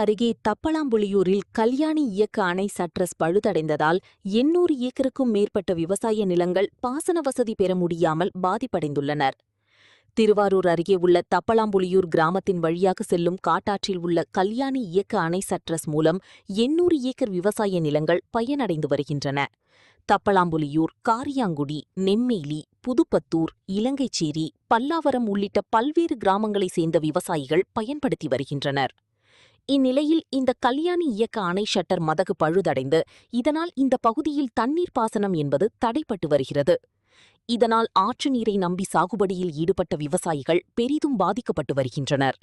அருகே தப்பலாம்புலியூரில் கல்யாணி இயக்க அணை சட்ரஸ் பழுதடைந்ததால் 800 ஏக்கருக்கும் மேற்பட்ட விவசாய நிலங்கள் பாசன வசதி பெற முடியாமல் பாதிப்படைந்துள்ளனர். திருவாரூர் அருகே உள்ள தப்பலாம்புலியூர் கிராமத்தின் வழியாக செல்லும் காட்டாற்றில் உள்ள கல்யாணி இயக்க அணை சட்ரஸ் மூலம் 800 ஏக்கர் விவசாய நிலங்கள் பயனடைந்து வருகின்றன. தப்பலாம்புலியூர், காரியாங்குடி, நெம்மேலி, புதுப்பத்தூர், இலங்கைச்சேரி, பல்லாவரம் உள்ளிட்ட பல்வேறு கிராமங்களைச் சேர்ந்த விவசாயிகள் பயன்படுத்தி வருகின்றனர். இந்நிலையில் இந்த கல்யாணி இயக்க அணை ஷட்டர் மதகு பழுதடைந்து இதனால் இந்த பகுதியில் தண்ணீர் பாசனம் என்பது தடைப்பட்டு வருகிறது. இதனால் ஆற்று நீரை நம்பி சாகுபடியில் ஈடுபட்ட விவசாயிகள் பெரிதும் பாதிக்கப்பட்டு வருகின்றனர்.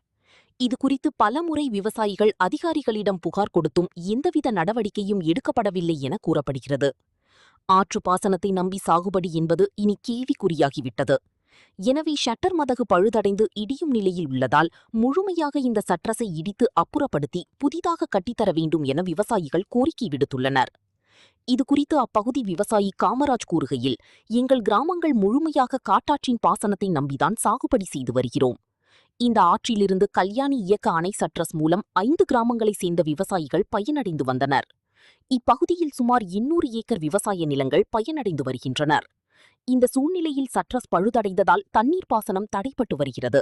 இதுகுறித்து பலமுறை விவசாயிகள் அதிகாரிகளிடம் புகார் கொடுத்தும் எந்தவித நடவடிக்கையும் எடுக்கப்படவில்லை என கூறப்படுகிறது. ஆற்று பாசனத்தை நம்பி சாகுபடி என்பது இனி கேள்விக்குறியாகிவிட்டது. எனவே ஷட்டர் மதகு பழுதடைந்து இடியும் நிலையில் உள்ளதால் முழுமையாக இந்த சட்ரஸை இடித்து அப்புறப்படுத்தி புதிதாக கட்டித்தர வேண்டும் என விவசாயிகள் கோரிக்கை விடுத்துள்ளனர். இதுகுறித்து அப்பகுதி விவசாயி காமராஜ் கூறுகையில், எங்கள் கிராமங்கள் முழுமையாக காட்டாற்றின் பாசனத்தை நம்பிதான் சாகுபடி செய்து வருகிறோம். இந்த ஆற்றிலிருந்து கல்யாணி இயக்க அணை சட்ரஸ் மூலம் 5 கிராமங்களைச் சேர்ந்த விவசாயிகள் பயனடைந்து வந்தனர். இப்பகுதியில் சுமார் 800 ஏக்கர் விவசாய நிலங்கள் பயனடைந்து வருகின்றனர். இந்த சூழ்நிலையில் சட்ரஸ் பழுதடைந்ததால் தண்ணீர் பாசனம் தடைப்பட்டு வருகிறது.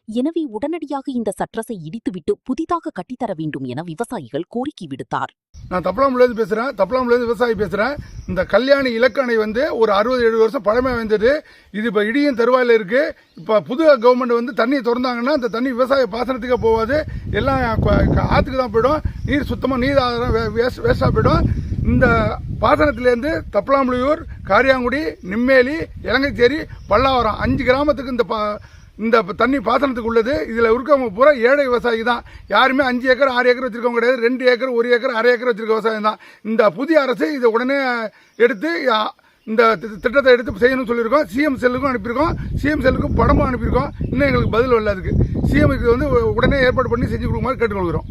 எனவே உடனடியாக இந்த சட்ரஸை இடித்துவிட்டு புதிதாக கட்டித்தர வேண்டும் என விவசாயிகள் கோரிக்கை விடுத்தார். நான் தப்பலாம்புலேருந்து பேசுகிறேன். தப்பலாம்புலேருந்து விவசாயி பேசுகிறேன். இந்த கல்யாணி இலக்க அணை ஒரு 60-70 வருஷம் பழமை வந்தது. இது இப்போ இடியும் தருவாயில் இருக்குது. இப்போ புது கவர்மெண்ட் தண்ணியை திறந்தாங்கன்னா அந்த தண்ணி விவசாய பாசனத்துக்கே போகாது, எல்லாம் ஆற்றுக்கு தான் போயிடும். நீர் சுத்தமாக நீர் ஆதாரம் வேஸ்டாக போயிடும். இந்த பாசனத்திலேருந்து தப்பலாம்புலியூர், காரியாங்குடி, நெம்மேலி, இலங்கைச்சேரி, பல்லாவரம் 5 கிராமத்துக்கு இந்த தண்ணி பாசனத்துக்கு உள்ளது. இதில் இருக்கவங்க பூரா ஏழை விவசாயி தான். யாருமே 5 ஏக்கர் 6 ஏக்கர் வச்சிருக்கவங்க கிடையாது. 2 ஏக்கர் 1 ஏக்கர் அரை ஏக்கர் வச்சிருக்க விவசாயம் தான். இந்த புதிய அரசு இதை உடனே எடுத்து இந்த திட்டத்தை எடுத்து செய்யணும்னு சொல்லியிருக்கோம். சிஎம் செல்லுக்கும் அனுப்பியிருக்கோம். சிஎம் செல்லுக்கும் படமும் அனுப்பியிருக்கோம். இன்னும் எங்களுக்கு பதில் வரல. அதுக்கு சிஎம்க்கு உடனே ஏற்பாடு பண்ணி செஞ்சு கொடுக்குமாறு கேட்டுக்கொள்கிறோம்.